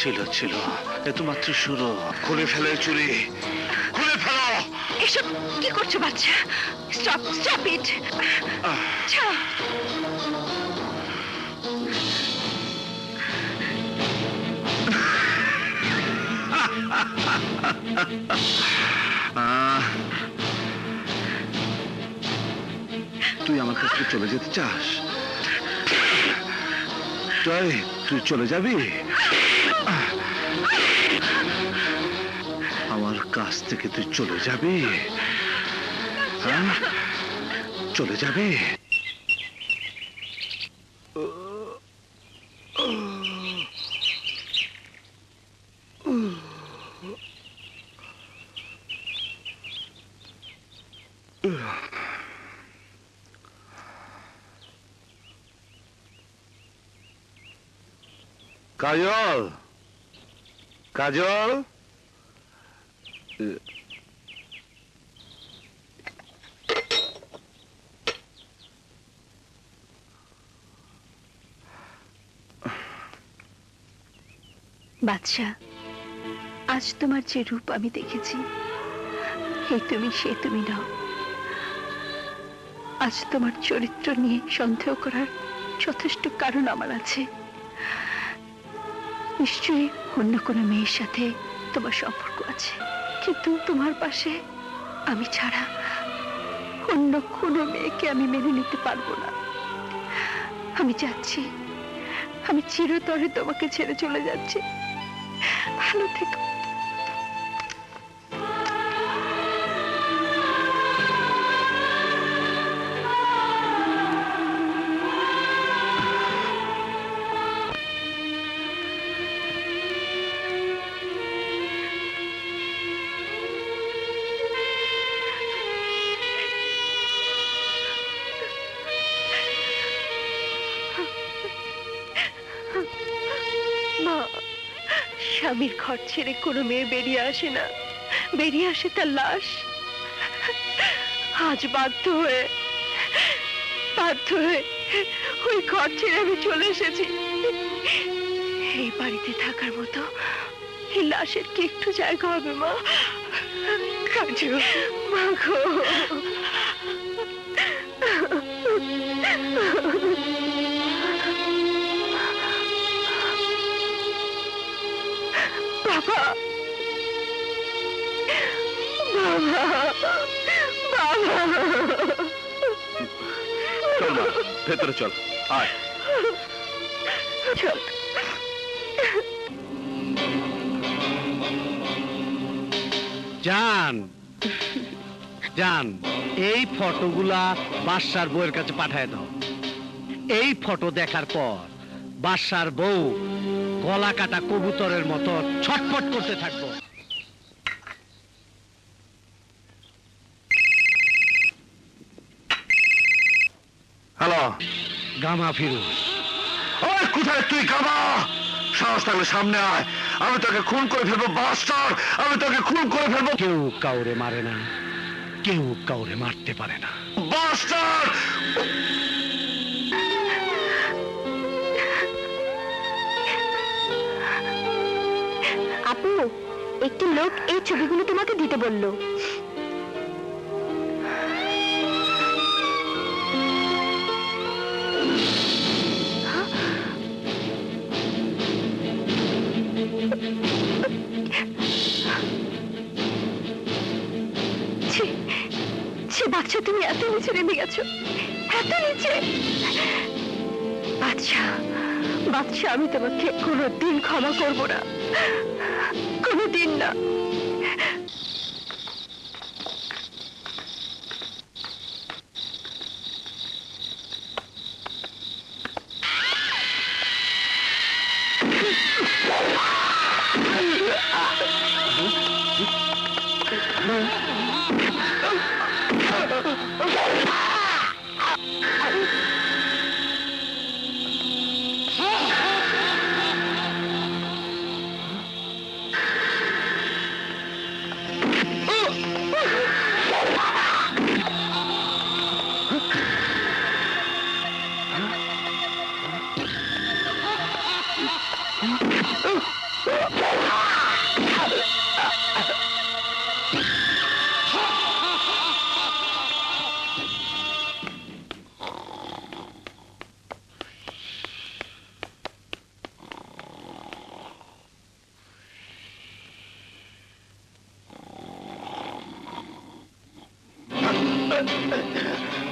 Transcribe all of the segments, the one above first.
ছিল ছিল এ তো মাত্র শুরু। খুলে ফেলে চুরি, খুলে ফেলো। এসব কি করছো বাচ্চা? Stop stop it. ছাড়ো। তুই আমার কাছ থেকে চলে যেতে চাস? তুই চলে যাবি আমার কাছ থেকে? তুই চলে যাবি? হ্যাঁ, চলে যাবি? কাজল, কাজল, বাদশা, আজ তোমার যে রূপ আমি দেখেছি, এই তুমি সে তুমি নাও। আজ তোমার চরিত্র নিয়ে সন্দেহ করার যথেষ্ট কারণ আমার আছে। নিশ্চয়ই অন্য কোনো মেয়ের সাথে তোমার সম্পর্ক আছে, কিন্তু তোমার পাশে আমি ছাড়া অন্য কোনো মেয়েকে আমি মেনে নিতে পারবো না। আমি যাচ্ছি, আমি চিরতরে তোমাকে ছেড়ে চলে যাচ্ছি। ভালো থেকো। মা, স্বামীর ঘর ছেড়ে কোনো মেয়ে বেরিয়ে আসে না, বেরিয়ে আসে তার লাশ। আজ বাধ্য হয়ে ওই ঘর ছেড়ে আমি চলে এসেছি। এই বাড়িতে থাকার মতো এই লাশের কি একটু জায়গা হবে মা? কাজু মা গো, বাবা, বাবা, বাবা। চল মা, ভেতরে চল, আয়। চল। জান, জান, এই ফটোগুলা বাদশার বউয়ের কাছে পাঠায় দাও। এই ফটো দেখার পর বাদশার বউ গলা কাটা কবুতরের মতো ছটফট করতে থাকবো। হ্যালো, গামা ফিরোজ। ওই কোথায় তুই গামা? সাহস থাকলে সামনে আয়, আমি তোকে খুন করে ফেলবো বাস্টার, আমি তোকে খুন করে ফেলবো। কেউ কাউরে মারে না, কেউ কাউরে মারতে পারে না বাস্টার। আপু, একটি লোক এই ছবিগুলো তোমাকে দিতে বললো। বাচ্চা, তুমি এত নিচে নেমে গেছো, এত নিচে। বাচ্চা, বাচ্চা, আমি তোমাকে কোনোদিন ক্ষমা করবো না, কোনোদিন না।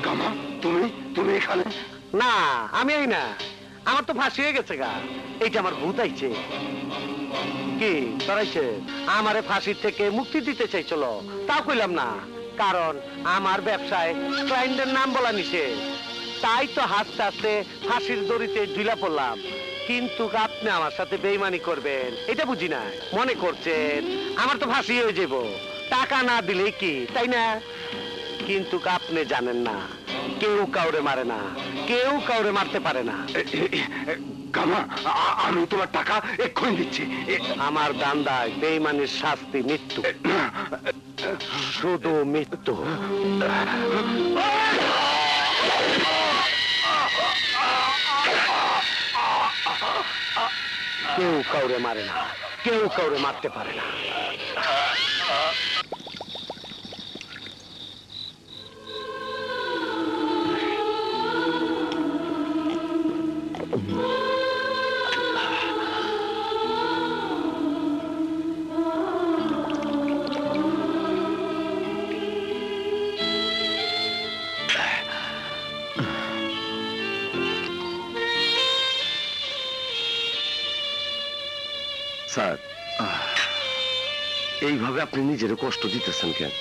কামা, তুমি তুমি এখানে? না, আমি এই না, আমার তো ফাঁসি হয়ে গেছে গা। এইটা আমার ভূত আইছে। কি করাইছে? আমারে ফাঁসির থেকে মুক্তি দিতে চাইছিল, তাও কইলাম না, কারণ আমার ব্যবসায় ক্লায়েন্টের নাম বলা নিষেধ। তাই তো হাসতে হাসতে ফাঁসির দড়িতে ঝুলা পড়লাম। কিন্তু আপনি আমার সাথে বেইমানি করবেন এটা বুঝি না। মনে করছেন আমার তো ফাঁসি হয়ে যাব, টাকা না দিলে কি, তাই না? কিন্তু আপনি জানেন না, কেউ কাউরে মারে না, কেউ কাউরে মারতে পারে না। কামা, আমি তোমার টাকা এক্ষুনি দিচ্ছি। আমার দান্দায় বেইমানির শাস্তি মৃত্যু, শুধু মৃত্যু। কেউ কাউরে মারে না, কেউ কাউরে মারতে পারে না। স্যার, এইভাবে আপনি নিজের কষ্ট দিতেছেন কেন?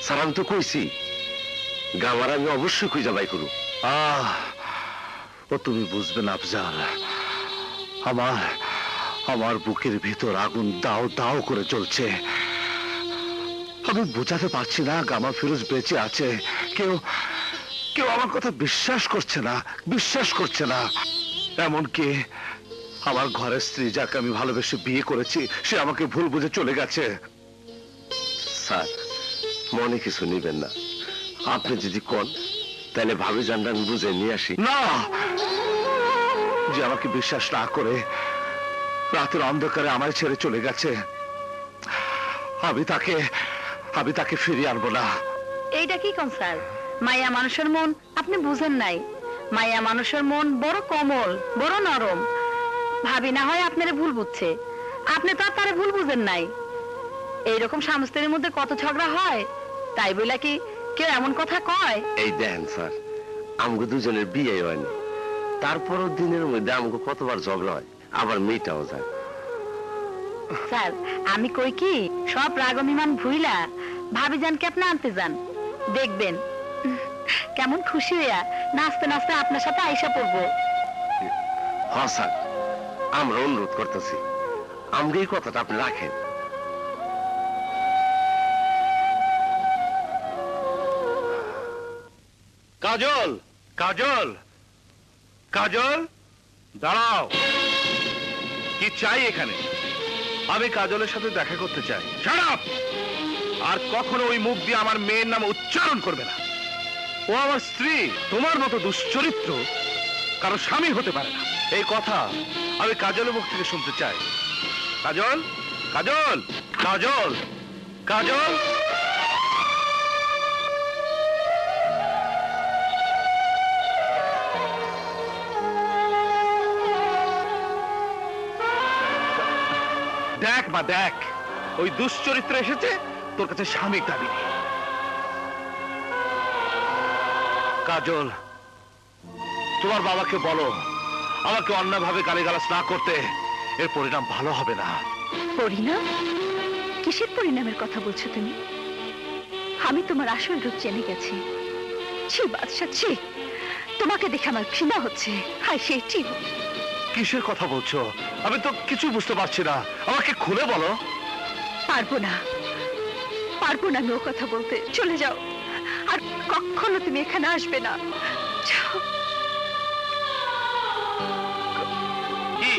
স্যার, আমি তো কইছি গাওয়ার আমি অবশ্যই খুঁজে বাই করু। ও তুমি বুঝবে না আফজাল, আমার আমার বুকের ভিতর আগুন দাও দাও করে চলছে। আমি বোঝাতে পারছি না গামা ফিরোজ বেঁচে আছে। কেউ কেউ আমার কথা বিশ্বাস করছে না, বিশ্বাস করছে না। এমনকি আমার ঘরের স্ত্রী, যাকে আমি ভালোবেসে বিয়ে করেছি, সে আমাকে ভুল বুঝে চলে গেছে। স্যার, মনে কিছু নিবেন না। আপনি যদি কোন, তাহলে ভাবি জানটা আমি বুঝে নিয়ে আসি। না, যে আমাকে বিশ্বাস না করে রাতের অন্ধকারে আমায় ছেড়ে চলে গেছে, আমি তাকে ফিরিয়ে আনবো না। এইটা কি কোন স্যার? মায়া মানুষের মন আপনি বুঝেন নাই। মায়া মানুষের মন বড় কোমল, বড় নরম। ভাবি না হয় আপনারে ভুল বুঝছে, আপনি তো আর তারে ভুল বুঝেন নাই। এইরকম স্বামী স্ত্রীর মধ্যে কত ঝগড়া হয়, তাই বলে কি কেউ এমন কথা কয়? এই দেখেন স্যার, আমগো দুজনের বিয়ে হয়নি, তারপরও দিনের মধ্যে আমগো কতবার ঝগড়া হয়, আবার মেয়েটাও যায়। স্যার, আমি কই কি, সব রাগ অভিমান ভুইলা ভাবি জানকে আপনি আনতে যান, দেখবেন কেমন খুশি হইয়া নাচতে নাচতে আপনার সাথে আইসা পড়বো। হ্যাঁ স্যার, আমরা অনুরোধ করতেছি, আমরা এই কথাটা আপনি রাখেন। কাজল, কাজল, কাজল, দাঁড়াও। কি চাই এখানে? আমি কাজলের সাথে দেখা করতে চাই। Shut up! আর কখনো ওই মুখ দিয়ে আমার মেয়ের নাম উচ্চারণ করবে না। ও আমার স্ত্রী, তোমার মতো দুশ্চরিত্র কারো স্বামী হতে পারে না। এই কথা আমি কাজলের মুখ থেকে শুনতে চাই। কাজল, কাজল, কাজল, কাজল। দেখ মা, দেখ, ওই দুশ্চরিত্র এসেছে তোর কাছে স্বামীর দাবি নিয়ে। কাজল, তোমার বাবাকে বলো আমাকে অন্যভাবে গালিগালাজ না করতে, এর পরিণাম ভালো হবে না। পরিণাম? কিসের পরিণামের কথা বলছো তুমি? আমি তোমার আসল রূপ জেনে গেছি। ছি বাদশা, ছি, তোমাকে দেখে আমার ঘৃণা হচ্ছে। হায় সেই ছি। কিসের কথা বলছো? আমি তো কিছু বুঝতে পারছি না, আমাকে খুলে বলো। পারবো না, পারবো না আমি ও কথা বলতে। চলে যাও, আর কখনো তুমি এখানে আসবে না। যাও। কি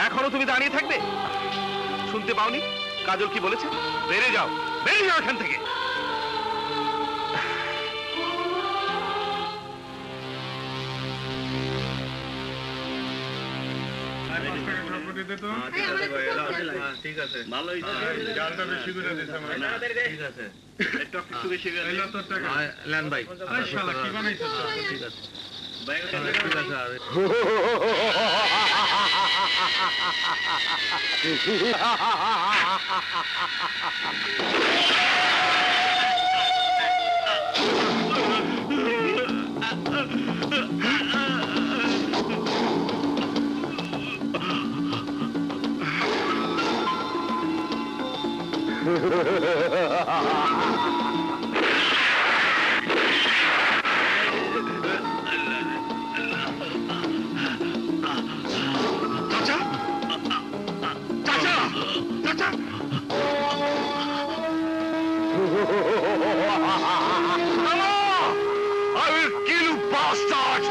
এখনো তুমি দাঁড়িয়ে থাকবে? শুনতে পাওনি কাজল কি বলেছে? বেরিয়ে যাও, বেরিয়ে যাও এখান থেকে। চাচা, চাচা, চাচা। I will kill you, bastard!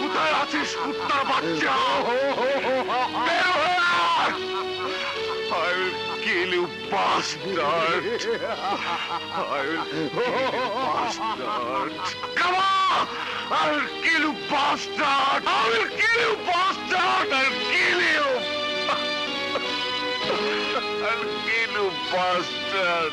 কোথায় আছিস কুত্তার বাচ্চা? বের হয়ে আয়! I will kill you, bastard! I will kill you, bastard! Come on! I will kill you, bastard! I will kill you, bastard! I'll kill you! I'll kill you, bastard!